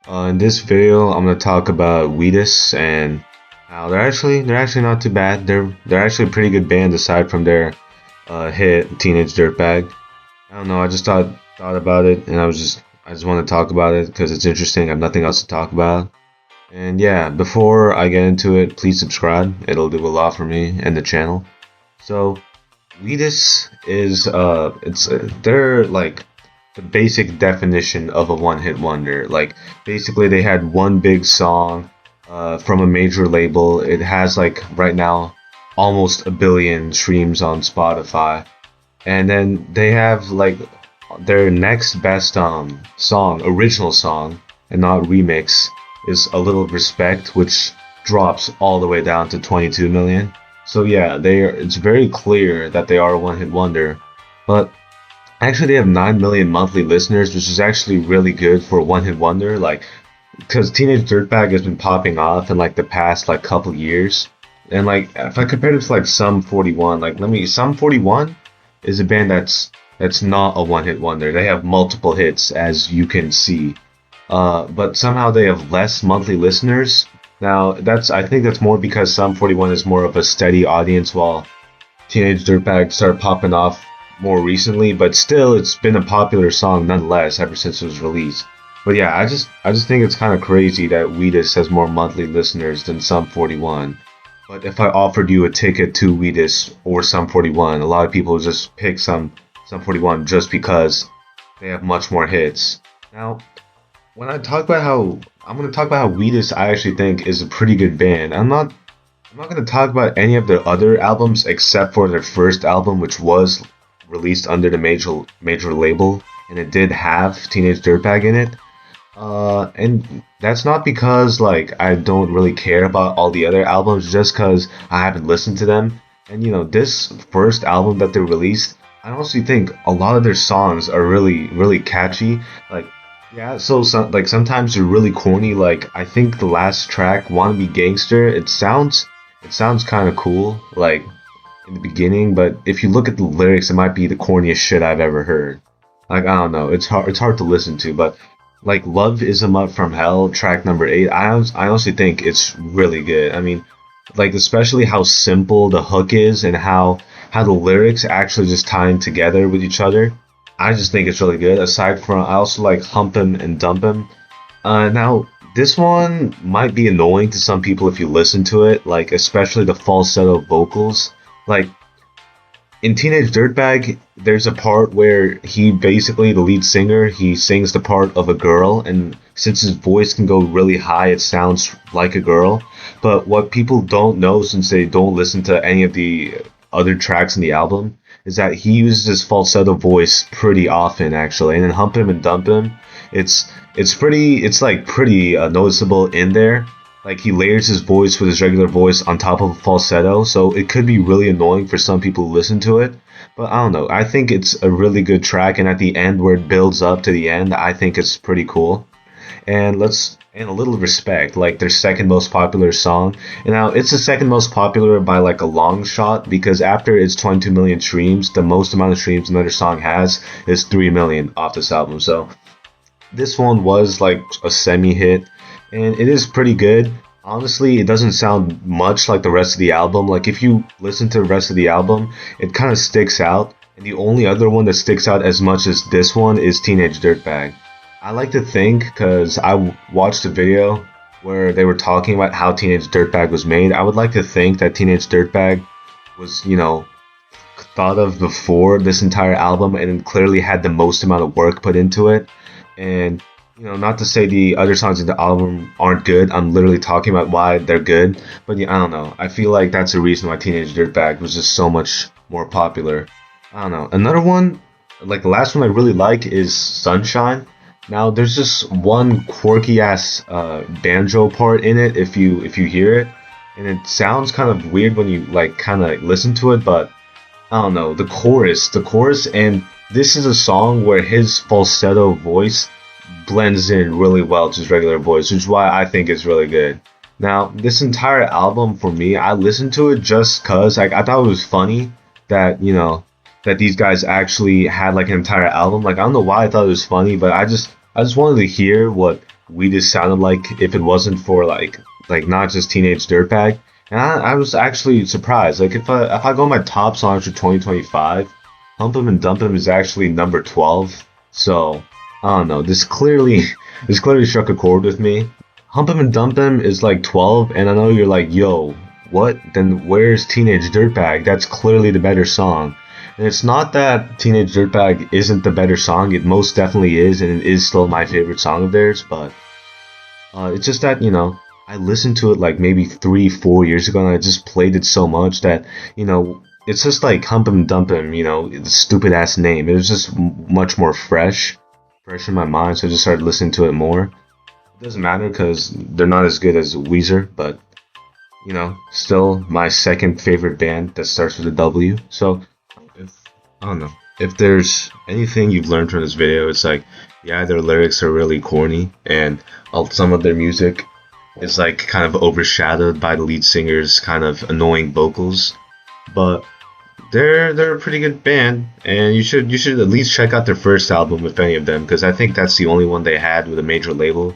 In this video, I'm gonna talk about Wheatus and how they're actually not too bad. They're actually a pretty good band aside from their hit Teenage Dirtbag. I don't know. I just thought about it, and I just want to talk about it because it's interesting. I have nothing else to talk about. And yeah, before I get into it, please subscribe. It'll do a lot for me and the channel. So Wheatus is they're like the basic definition of a one-hit wonder. Like basically they had one big song from a major label. It has like right now almost a billion streams on Spotify. And then they have like their next best song, original song and not remix is A Little Respect, which drops all the way down to 22 million. So yeah, it's very clear that they are a one-hit wonder. But actually, they have 9 million monthly listeners, which is actually really good for a one-hit wonder. Like, because Teenage Dirtbag has been popping off in like the past like couple years, and like if I compare it to like Sum 41, like Sum 41 is a band that's not a one-hit wonder. They have multiple hits, as you can see, but somehow they have less monthly listeners. Now I think that's more because Sum 41 is more of a steady audience, while Teenage Dirtbag started popping off more recently, but still it's been a popular song nonetheless ever since it was released. But yeah, I just think it's kind of crazy that Wheatus has more monthly listeners than Sum 41. But if I offered you a ticket to Wheatus or Sum 41, a lot of people would just pick Sum 41 just because they have much more hits. Now, when I talk about how I'm going to talk about how Wheatus I actually think is a pretty good band. I'm not going to talk about any of their other albums except for their first album, which was released under the major label, and it did have Teenage Dirtbag in it. And that's not because like I don't really care about all the other albums, just because I haven't listened to them. And this first album that they released, I honestly think a lot of their songs are really catchy. Like yeah, so like sometimes they're really corny. Like I think the last track, "Wanna Be Gangster," it sounds kind of cool, like in the beginning, but if you look at the lyrics, it might be the corniest shit I've ever heard. Like I don't know, it's hard to listen to, but like "Love Is a Mud from Hell," track number 8, I honestly think it's really good. I mean, like especially how simple the hook is and how the lyrics actually just tie in together with each other. I just think it's really good. Aside from, I also like "Hump 'Em and Dump 'Em." Now, this one might be annoying to some people if you listen to it, like especially the falsetto vocals. Like in Teenage Dirtbag, there's a part where he basically, the lead singer, he sings the part of a girl, and since his voice can go really high, it sounds like a girl. But what people don't know, since they don't listen to any of the other tracks in the album, is that he uses his falsetto voice pretty often, actually. And in "Hump Him and Dump Him," it's like pretty noticeable in there. Like he layers his voice with his regular voice on top of a falsetto, so it could be really annoying for some people who listen to it. But I don't know. I think it's a really good track, and at the end where it builds up to the end, I think it's pretty cool. And A Little Respect, like their second most popular song. And now it's the second most popular by like a long shot, because after its 22 million streams, the most amount of streams another song has is 3 million off this album. So this one was like a semi hit, and it is pretty good. Honestly, it doesn't sound much like the rest of the album. Like if you listen to the rest of the album, it kind of sticks out. And the only other one that sticks out as much as this one is Teenage Dirtbag. I like to think, because watched a video where they were talking about how Teenage Dirtbag was made. I would like to think that Teenage Dirtbag was, thought of before this entire album, and it clearly had the most amount of work put into it. And not to say the other songs in the album aren't good. I'm literally talking about why they're good. But yeah, I don't know. I feel like that's the reason why Teenage Dirtbag was just so much more popular. I don't know. Another one, like the last one I really like, is "Sunshine." Now there's just one quirky ass banjo part in it if you hear it, and it sounds kind of weird when you like kind of listen to it, but I don't know, the chorus, and this is a song where his falsetto voice blends in really well to his regular voice, which is why I think it's really good. Now, this entire album for me, I listened to it just cause like I thought it was funny that that these guys actually had like an entire album. Like I don't know why I thought it was funny, but I just wanted to hear Wheatus sounded like if it wasn't for like not just Teenage Dirtbag. And I was actually surprised. Like if I go my top songs for 2025, Hump 'Em and Dump 'Em is actually number 12. So I don't know. This clearly struck a chord with me. Hump 'Em and Dump 'Em is like 12, and I know you're like, yo, what? Then where's Teenage Dirtbag? That's clearly the better song. And it's not that Teenage Dirtbag isn't the better song. It most definitely is, and it is still my favorite song of theirs. But it's just that, I listened to it like maybe 3, 4 years ago, and I just played it so much that, it's just like Hump 'Em Dump 'Em, the stupid ass name. It was just much more fresh in my mind, so I just started listening to it more. It doesn't matter because they're not as good as Weezer, but, still my second favorite band that starts with a W. So, if, I don't know. If there's anything you've learned from this video, it's like, yeah, their lyrics are really corny, and some of their music is like kind of overshadowed by the lead singer's kind of annoying vocals. But they're a pretty good band, and you should at least check out their first album with any of them, because I think that's the only one they had with a major label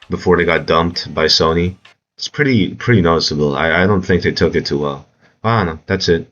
before they got dumped by Sony. It's pretty noticeable. I don't think they took it too well. I don't know. That's it.